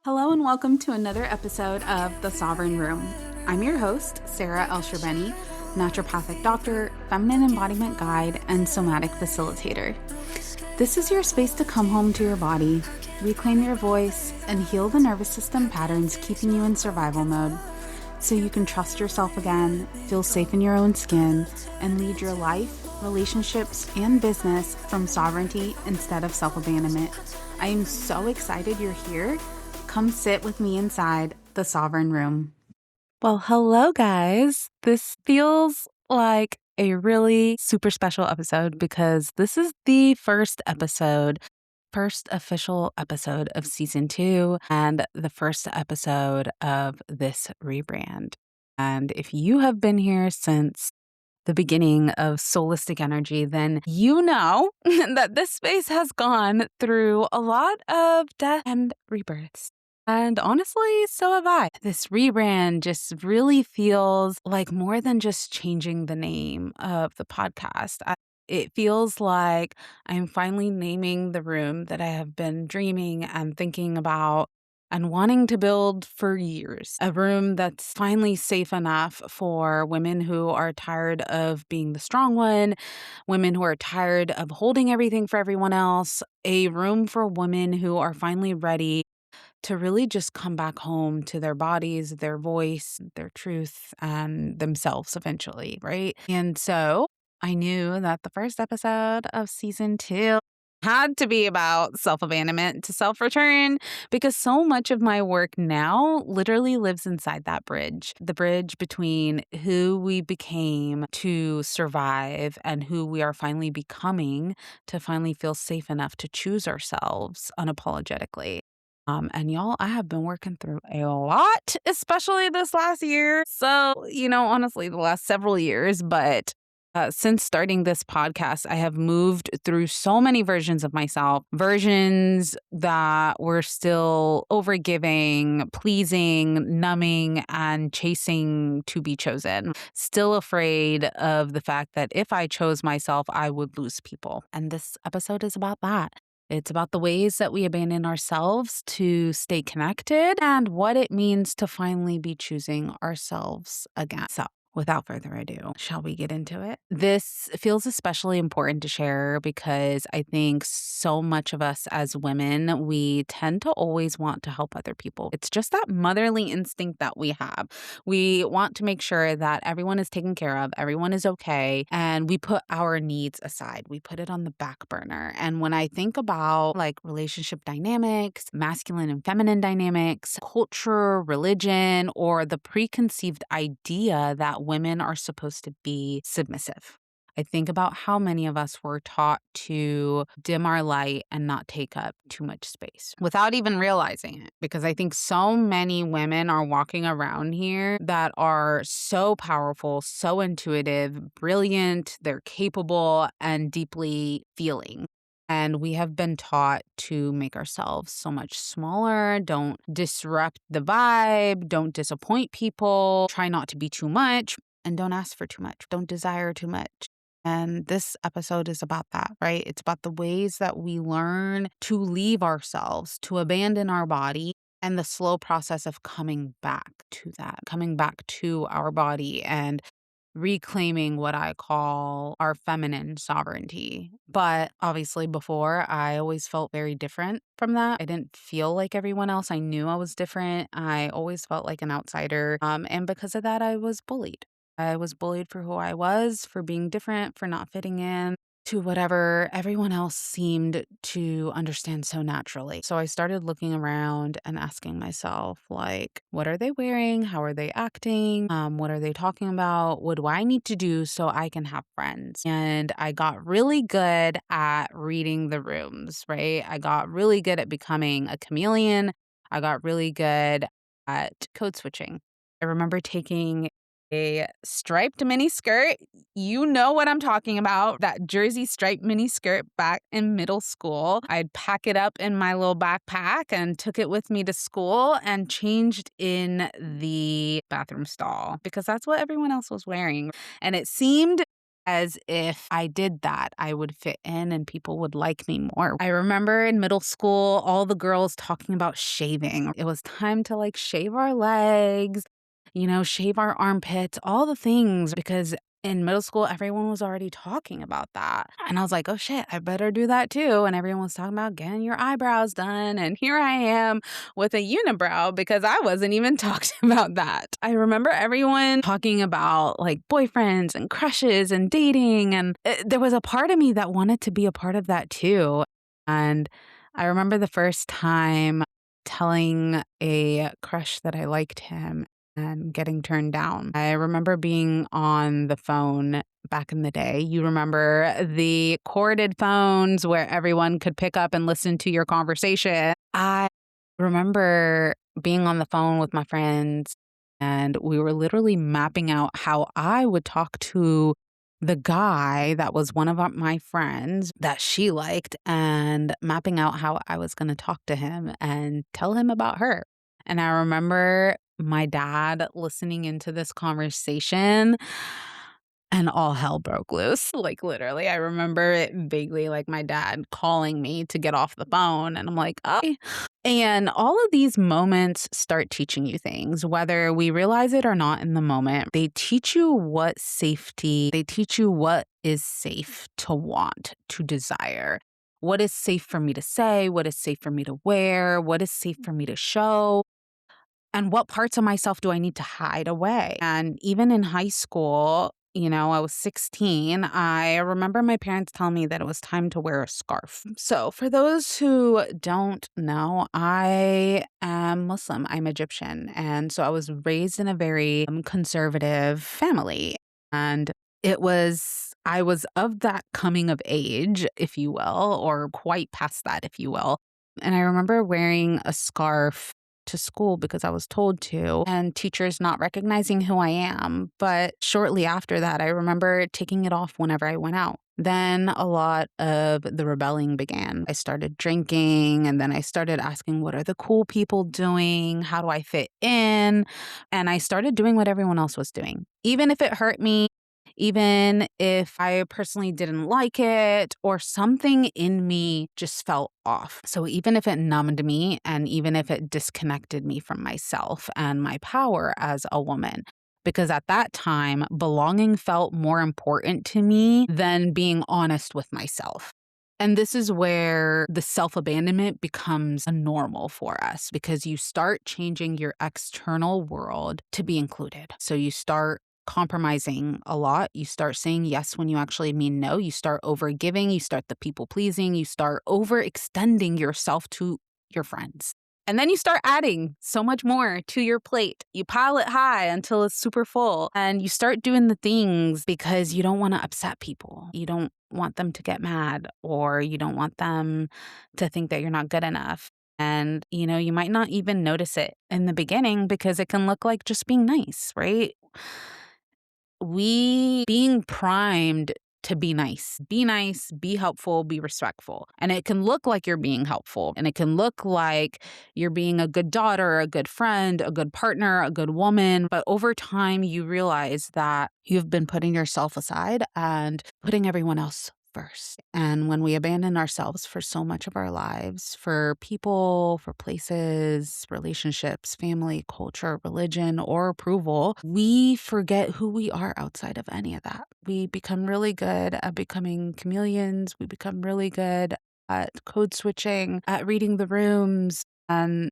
Hello and welcome to another episode of The Sovereign Room. I'm your host, Sarah El-Sherbeni, Naturopathic Doctor, Feminine Embodiment Guide, and Somatic Facilitator. This is your space to come home to your body, reclaim your voice, and heal the nervous system patterns keeping you in survival mode so you can trust yourself again, feel safe in your own skin, and lead your life, relationships, and business from sovereignty instead of self-abandonment. I am so excited you're here. Come sit with me inside the Sovereign Room. Well, hello, guys. This feels like a really super special episode because this is the first official episode of season 2 and the first episode of this rebrand. And if you have been here since the beginning of Soulistic Energy, then you know that this space has gone through a lot of death and rebirths. And honestly, so have I. This rebrand just really feels like more than just changing the name of the podcast. It feels like I'm finally naming the room that I have been dreaming and thinking about and wanting to build for years. A room that's finally safe enough for women who are tired of being the strong one, women who are tired of holding everything for everyone else, a room for women who are finally ready to really just come back home to their bodies, their voice, their truth, and themselves eventually, right? And so I knew that the first episode of season 2 had to be about self-abandonment to self-return because so much of my work now literally lives inside that bridge, the bridge between who we became to survive and who we are finally becoming to finally feel safe enough to choose ourselves unapologetically. And y'all, I have been working through a lot, especially this last year. So, honestly, the last several years, but since starting this podcast, I have moved through so many versions of myself, versions that were still overgiving, pleasing, numbing, and chasing to be chosen. Still afraid of the fact that if I chose myself, I would lose people. And this episode is about that. It's about the ways that we abandon ourselves to stay connected and what it means to finally be choosing ourselves again. So, without further ado, shall we get into it? This feels especially important to share because I think so much of us as women, we tend to always want to help other people. It's just that motherly instinct that we have. We want to make sure that everyone is taken care of, everyone is okay, and we put our needs aside. We put it on the back burner. And when I think about like relationship dynamics, masculine and feminine dynamics, culture, religion, or the preconceived idea that women are supposed to be submissive, I think about how many of us were taught to dim our light and not take up too much space without even realizing it. Because I think so many women are walking around here that are so powerful, so intuitive, brilliant, they're capable, and deeply feeling. And we have been taught to make ourselves so much smaller, don't disrupt the vibe, don't disappoint people, try not to be too much, and don't ask for too much, don't desire too much. And this episode is about that, right? It's about the ways that we learn to leave ourselves, to abandon our body, and the slow process of coming back to that, coming back to our body and reclaiming what I call our feminine sovereignty. But obviously, before, I always felt very different from that. I didn't feel like everyone else. I knew I was different. I always felt like an outsider. And because of that, I was bullied. I was bullied for who I was, for being different, for not fitting in to whatever everyone else seemed to understand so naturally. So I started looking around and asking myself, like, what are they wearing? How are they acting? What are they talking about? What do I need to do so I can have friends? And I got really good at reading the rooms, right? I got really good at becoming a chameleon. I got really good at code switching. I remember taking a striped mini skirt. You know what I'm talking about. That jersey striped mini skirt back in middle school. I'd pack it up in my little backpack and took it with me to school and changed in the bathroom stall because that's what everyone else was wearing. And it seemed as if I did that, I would fit in and people would like me more. I remember in middle school, all the girls talking about shaving. It was time to like shave our legs, shave our armpits, all the things, because in middle school, everyone was already talking about that. And I was like, oh shit, I better do that too. And everyone was talking about getting your eyebrows done. And here I am with a unibrow because I wasn't even talking about that. I remember everyone talking about like boyfriends and crushes and dating. And there was a part of me that wanted to be a part of that too. And I remember the first time telling a crush that I liked him and getting turned down. I remember being on the phone back in the day. You remember the corded phones where everyone could pick up and listen to your conversation. I remember being on the phone with my friends, and we were literally mapping out how I would talk to the guy that was one of my friends that she liked, and mapping out how I was going to talk to him and tell him about her. And I remember my dad listening into this conversation and all hell broke loose. Like, literally, I remember it vaguely, like my dad calling me to get off the phone. And I'm like, oh. And all of these moments start teaching you things, whether we realize it or not in the moment. They teach you what safety, they teach you what is safe to want, to desire. What is safe for me to say? What is safe for me to wear? What is safe for me to show? And what parts of myself do I need to hide away? And even in high school, I was 16. I remember my parents telling me that it was time to wear a scarf. So, for those who don't know, I am Muslim. I'm Egyptian. And so I was raised in a very conservative family. And I was of that coming of age, if you will, or quite past that, if you will. And I remember wearing a scarf to school because I was told to, and teachers not recognizing who I am. But shortly after that, I remember taking it off whenever I went out. Then a lot of the rebelling began. I started drinking, and then I started asking, what are the cool people doing? How do I fit in? And I started doing what everyone else was doing, even if it hurt me. Even if I personally didn't like it or something in me just felt off. So even if it numbed me and even if it disconnected me from myself and my power as a woman, because at that time, belonging felt more important to me than being honest with myself. And this is where the self-abandonment becomes a normal for us because you start changing your external world to be included. So you start compromising a lot. You start saying yes when you actually mean no. You start overgiving. You start the people pleasing. You start overextending yourself to your friends. And then you start adding so much more to your plate. You pile it high until it's super full. And you start doing the things because you don't want to upset people. You don't want them to get mad, or you don't want them to think that you're not good enough. And, you might not even notice it in the beginning because it can look like just being nice, right? We being primed to be nice, be helpful, be respectful. And it can look like you're being helpful, and it can look like you're being a good daughter, a good friend, a good partner, a good woman. But over time, you realize that you've been putting yourself aside and putting everyone else first. And when we abandon ourselves for so much of our lives, for people, for places, relationships, family, culture, religion, or approval, we forget who we are outside of any of that. We become really good at becoming chameleons. We become really good at code switching, at reading the rooms, and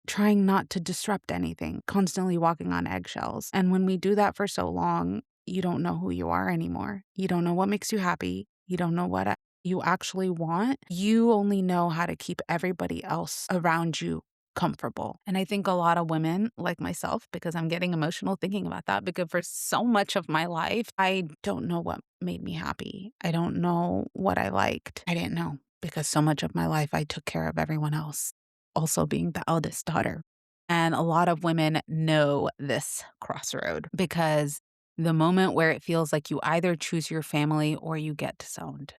trying not to disrupt anything, constantly walking on eggshells. And when we do that for so long, you don't know who you are anymore. You don't know what makes you happy. You don't know what you actually want. You only know how to keep everybody else around you comfortable. And I think a lot of women like myself, because I'm getting emotional thinking about that, because for so much of my life, I don't know what made me happy. I don't know what I liked. I didn't know because so much of my life I took care of everyone else, also being the eldest daughter. And a lot of women know this crossroad because the moment where it feels like you either choose your family or you get disowned.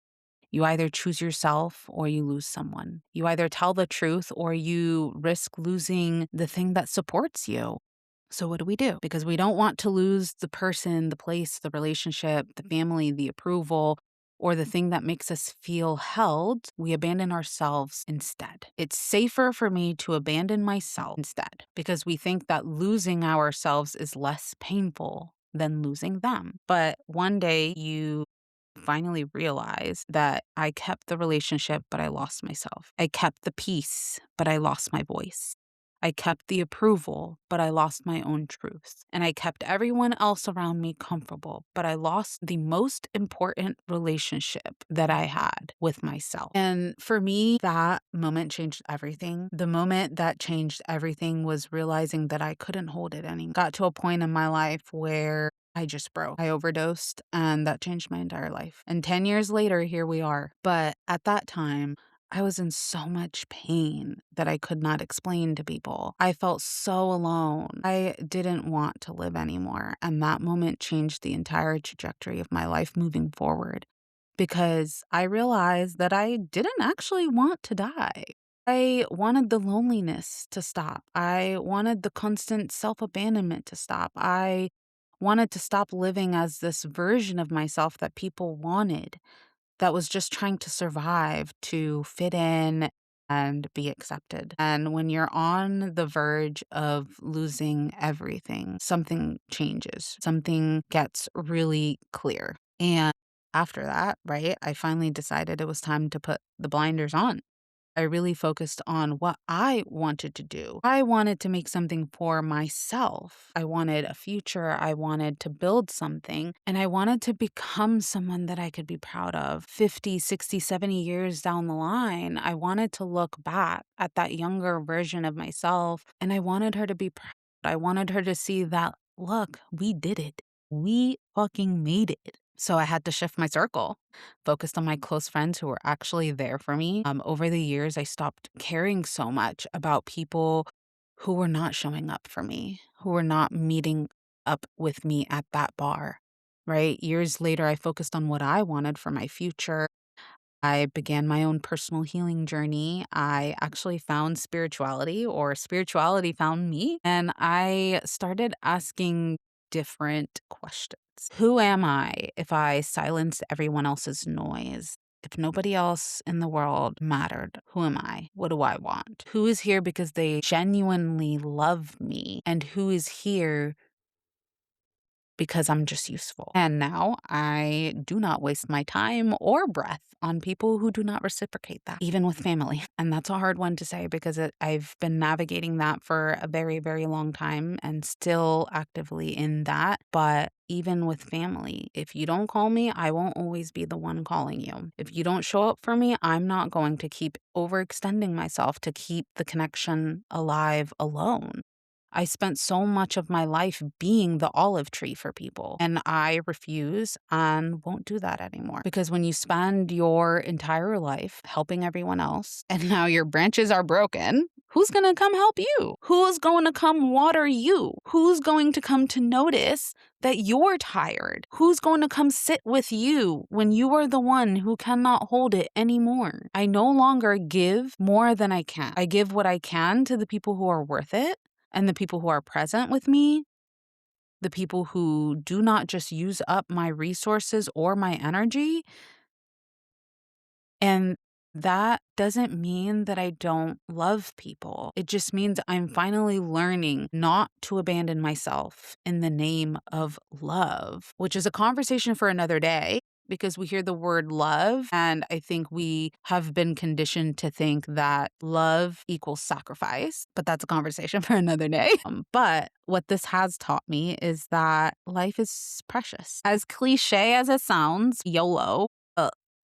You either choose yourself or you lose someone. You either tell the truth or you risk losing the thing that supports you. So what do we do? Because we don't want to lose the person, the place, the relationship, the family, the approval, or the thing that makes us feel held. We abandon ourselves instead. It's safer for me to abandon myself instead because we think that losing ourselves is less painful than losing them. But one day you finally realize that I kept the relationship, but I lost myself. I kept the peace, but I lost my voice. I kept the approval, but I lost my own truth. And I kept everyone else around me comfortable, but I lost the most important relationship that I had with myself. And for me, that moment changed everything. The moment that changed everything was realizing that I couldn't hold it anymore. Got to a point in my life where I just broke. I overdosed, and that changed my entire life. And 10 years later, here we are. But at that time, I was in so much pain that I could not explain to people. I felt so alone. I didn't want to live anymore. And that moment changed the entire trajectory of my life moving forward because I realized that I didn't actually want to die. I wanted the loneliness to stop. I wanted the constant self-abandonment to stop. I wanted to stop living as this version of myself that people wanted, that was just trying to survive, to fit in and be accepted. And when you're on the verge of losing everything, something changes, something gets really clear. And after that, right, I finally decided it was time to put the blinders on. I really focused on what I wanted to do. I wanted to make something for myself. I wanted a future. I wanted to build something. And I wanted to become someone that I could be proud of. 50, 60, 70 years down the line, I wanted to look back at that younger version of myself. And I wanted her to be proud. I wanted her to see that, look, we did it. We fucking made it. So I had to shift my circle, focused on my close friends who were actually there for me. Over the years, I stopped caring so much about people who were not showing up for me, who were not meeting up with me at that bar, right? Years later, I focused on what I wanted for my future. I began my own personal healing journey. I actually found spirituality, or spirituality found me, and I started asking different questions. Who am I if I silenced everyone else's noise? If nobody else in the world mattered, who am I? What do I want? Who is here because they genuinely love me? And who is here because I'm just useful? And now I do not waste my time or breath on people who do not reciprocate that, even with family. And that's a hard one to say because I've been navigating that for a very, very long time and still actively in that. But even with family, if you don't call me, I won't always be the one calling you. If you don't show up for me, I'm not going to keep overextending myself to keep the connection alive alone. I spent so much of my life being the olive tree for people, and I refuse and won't do that anymore. Because when you spend your entire life helping everyone else, and now your branches are broken, who's going to come help you? Who's going to come water you? Who's going to come to notice that you're tired? Who's going to come sit with you when you are the one who cannot hold it anymore? I no longer give more than I can. I give what I can to the people who are worth it, and the people who are present with me, the people who do not just use up my resources or my energy. And that doesn't mean that I don't love people. It just means I'm finally learning not to abandon myself in the name of love, which is a conversation for another day. Because we hear the word love, and I think we have been conditioned to think that love equals sacrifice, but that's a conversation for another day. But what this has taught me is that life is precious. As cliche as it sounds, YOLO,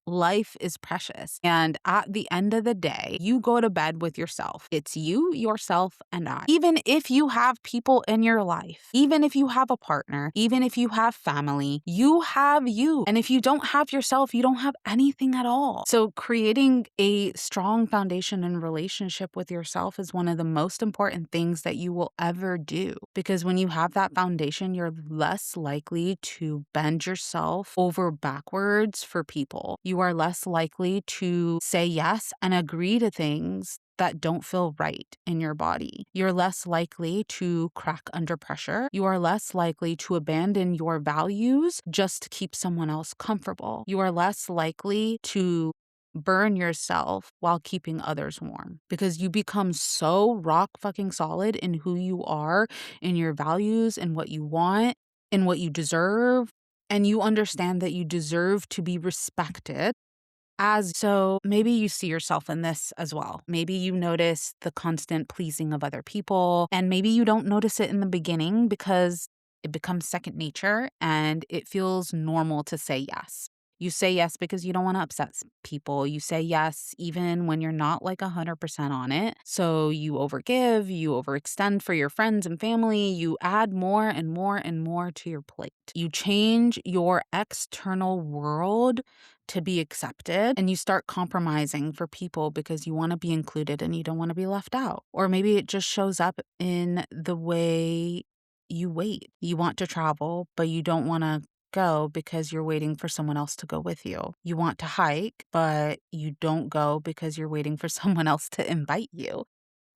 life is precious. And at the end of the day, you go to bed with yourself. It's you, yourself, and I. Even if you have people in your life, even if you have a partner, even if you have family, you have you. And if you don't have yourself, you don't have anything at all. So creating a strong foundation and relationship with yourself is one of the most important things that you will ever do. Because when you have that foundation, you're less likely to bend yourself over backwards for people. You are less likely to say yes and agree to things that don't feel right in your body. You're less likely to crack under pressure. You are less likely to abandon your values just to keep someone else comfortable. You are less likely to burn yourself while keeping others warm because you become so rock fucking solid in who you are, in your values, and what you want, and what you deserve. And you understand that you deserve to be respected so maybe you see yourself in this as well. Maybe you notice the constant pleasing of other people, and maybe you don't notice it in the beginning because it becomes second nature and it feels normal to say yes. You say yes because you don't want to upset people. You say yes even when you're not like 100% on it. So you overgive, you overextend for your friends and family. You add more and more and more to your plate. You change your external world to be accepted, and you start compromising for people because you want to be included and you don't want to be left out. Or maybe it just shows up in the way you wait. You want to travel, but you don't want to go because you're waiting for someone else to go with you. You want to hike, but you don't go because you're waiting for someone else to invite you.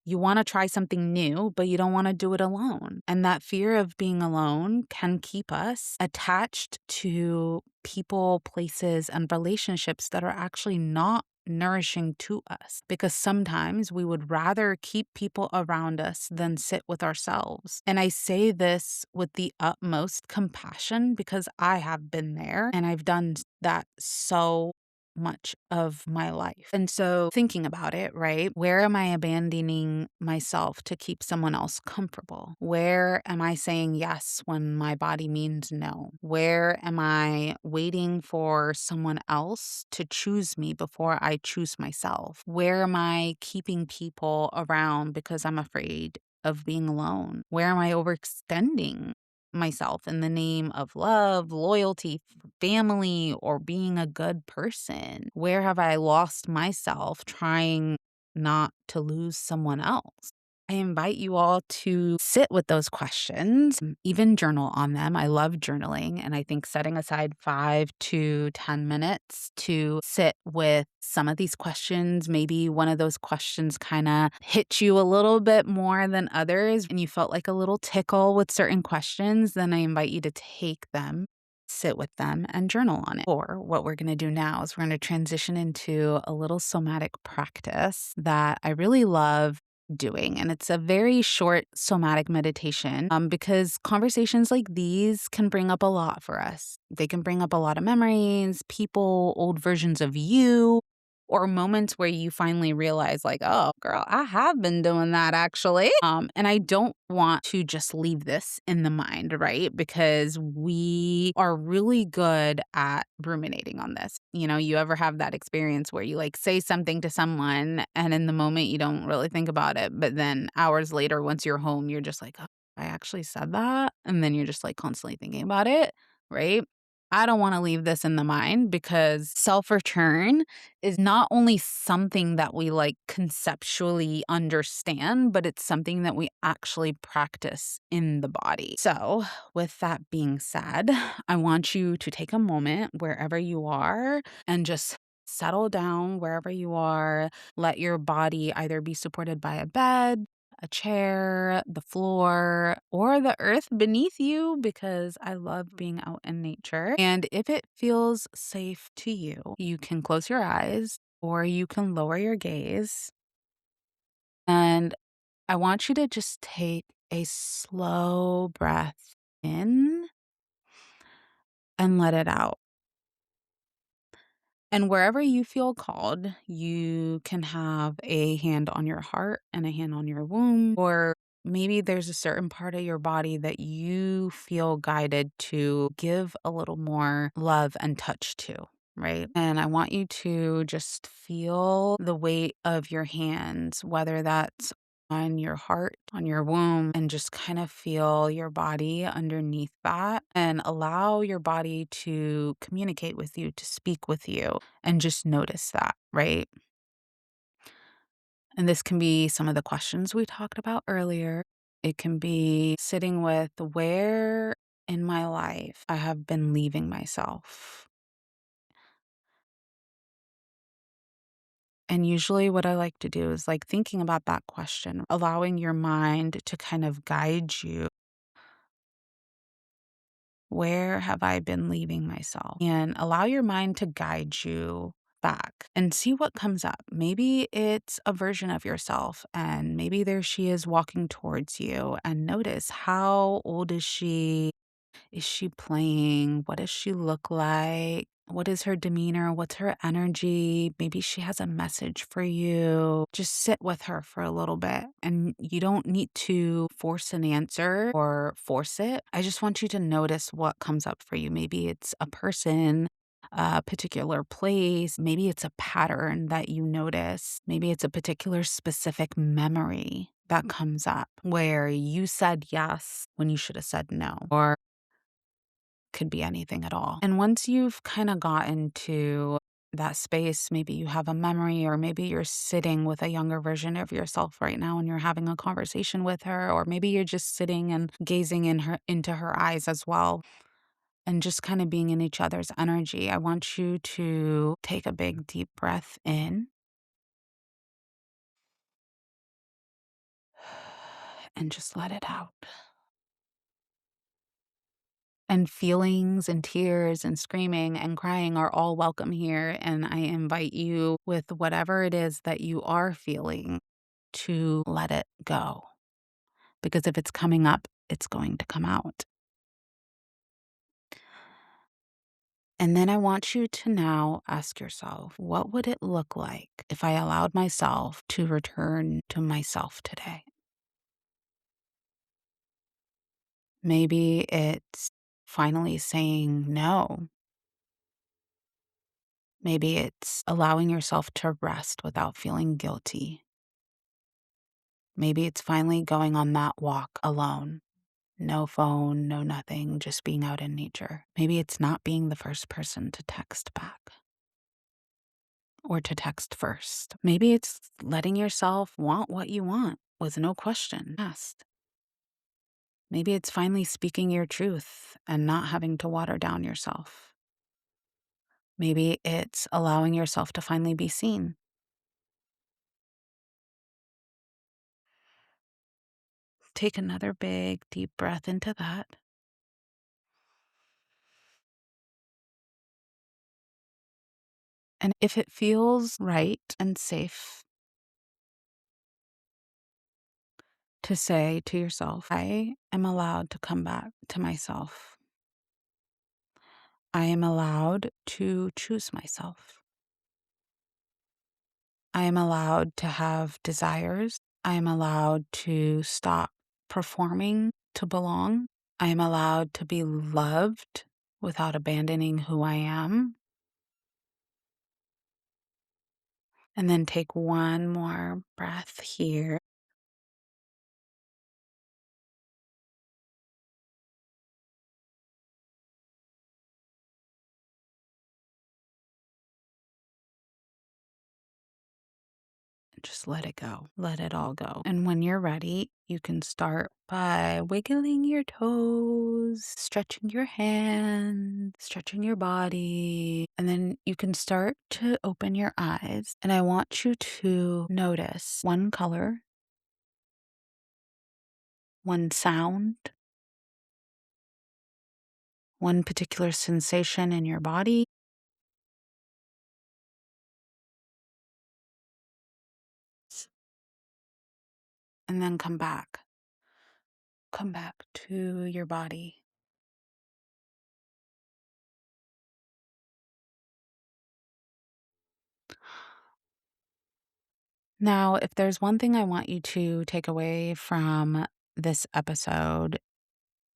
You want to try something new, but you don't want to do it alone. And that fear of being alone can keep us attached to people, places, and relationships that are actually not nourishing to us, because sometimes we would rather keep people around us than sit with ourselves. And I say this with the utmost compassion because I have been there and I've done that so much of my life. And so thinking about it, right? Where am I abandoning myself to keep someone else comfortable? Where am I saying yes when my body means no? Where am I waiting for someone else to choose me before I choose myself? Where am I keeping people around because I'm afraid of being alone? Where am I overextending myself in the name of love, loyalty, family, or being a good person? Where have I lost myself trying not to lose someone else? I invite you all to sit with those questions, even journal on them. I love journaling, and I think setting aside 5 to 10 minutes to sit with some of these questions, maybe one of those questions kind of hit you a little bit more than others, and you felt like a little tickle with certain questions, then I invite you to take them, sit with them, and journal on it. Or what we're going to do now is we're going to transition into a little somatic practice that I really love doing. And it's a very short somatic meditation because conversations like these can bring up a lot for us. They can bring up a lot of memories, people, old versions of you, or moments where you finally realize like, oh girl, I have been doing that actually. And I don't want to just leave this in the mind, right? Because we are really good at ruminating on this. You know, you ever have that experience where you like say something to someone and in the moment you don't really think about it, but then hours later, once you're home, you're just like, oh, I actually said that. And then you're just like constantly thinking about it, right? I don't want to leave this in the mind because self return is not only something that we like conceptually understand, but it's something that we actually practice in the body. So, with that being said, I want you to take a moment wherever you are and just settle down wherever you are. Let your body either be supported by a bed, a chair, the floor, or the earth beneath you, because I love being out in nature. And if it feels safe to you, you can close your eyes or you can lower your gaze. And I want you to just take a slow breath in and let it out. And wherever you feel called, you can have a hand on your heart and a hand on your womb, or maybe there's a certain part of your body that you feel guided to give a little more love and touch to. Right. And I want you to just feel the weight of your hands, whether that's on your heart, on your womb, and just kind of feel your body underneath that and allow your body to communicate with you, to speak with you, and just notice that, right? And this can be some of the questions we talked about earlier. It can be sitting with where in my life I have been leaving myself. And usually what I like to do is like thinking about that question, allowing your mind to kind of guide you. Where have I been leaving myself? And allow your mind to guide you back and see what comes up. Maybe it's a version of yourself, and maybe there she is walking towards you, and notice, how old is she? Is she playing? What does she look like? What is her demeanor? What's her energy? Maybe she has a message for you. Just sit with her for a little bit. And you don't need to force an answer or force it. I just want you to notice what comes up for you. Maybe it's a person, a particular place. Maybe it's a pattern that you notice. Maybe it's a particular specific memory that comes up where you said yes when you should have said no, or could be anything at all. And once you've kind of gotten to that space, maybe you have a memory, or maybe you're sitting with a younger version of yourself right now and you're having a conversation with her, or maybe you're just sitting and gazing into her eyes as well, and just kind of being in each other's energy. I want you to take a big deep breath in and just let it out. And feelings and tears and screaming and crying are all welcome here. And I invite you, with whatever it is that you are feeling, to let it go. Because if it's coming up, it's going to come out. And then I want you to now ask yourself, what would it look like if I allowed myself to return to myself today? Maybe it's finally saying no. Maybe it's allowing yourself to rest without feeling guilty. Maybe it's finally going on that walk alone. No phone, no nothing, just being out in nature. Maybe it's not being the first person to text back or to text first. Maybe it's letting yourself want what you want with no question asked. Maybe it's finally speaking your truth and not having to water down yourself. Maybe it's allowing yourself to finally be seen. Take another big, deep breath into that. And if it feels right and safe to say to yourself, I am allowed to come back to myself. I am allowed to choose myself. I am allowed to have desires. I am allowed to stop performing to belong. I am allowed to be loved without abandoning who I am. And then take one more breath here. Just let it go. Let it all go. And when you're ready, you can start by wiggling your toes, stretching your hands, stretching your body. And then you can start to open your eyes. And I want you to notice one color, one sound, one particular sensation in your body, and then come back. Come back to your body. Now, if there's one thing I want you to take away from this episode,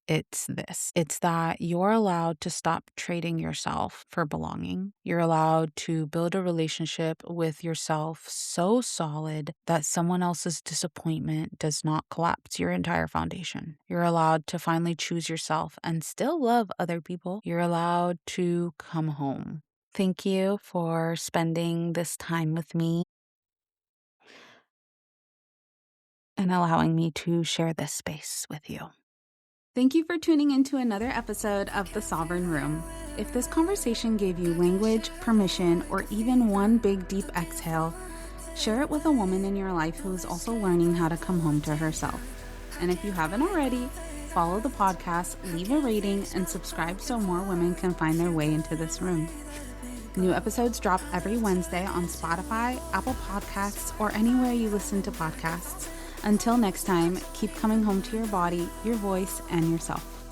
it's this. It's that you're allowed to stop trading yourself for belonging. You're allowed to build a relationship with yourself so solid that someone else's disappointment does not collapse your entire foundation. You're allowed to finally choose yourself and still love other people. You're allowed to come home. Thank you for spending this time with me and allowing me to share this space with you. Thank you for tuning into another episode of The Sovereign Room. If this conversation gave you language, permission, or even one big deep exhale, Share it with a woman in your life who is also learning how to come home to herself. And if you haven't already, follow the podcast, leave a rating, and subscribe so more women can find their way into this room. New episodes drop every Wednesday on Spotify, Apple Podcasts, or anywhere you listen to podcasts. Until next time, keep coming home to your body, your voice, and yourself.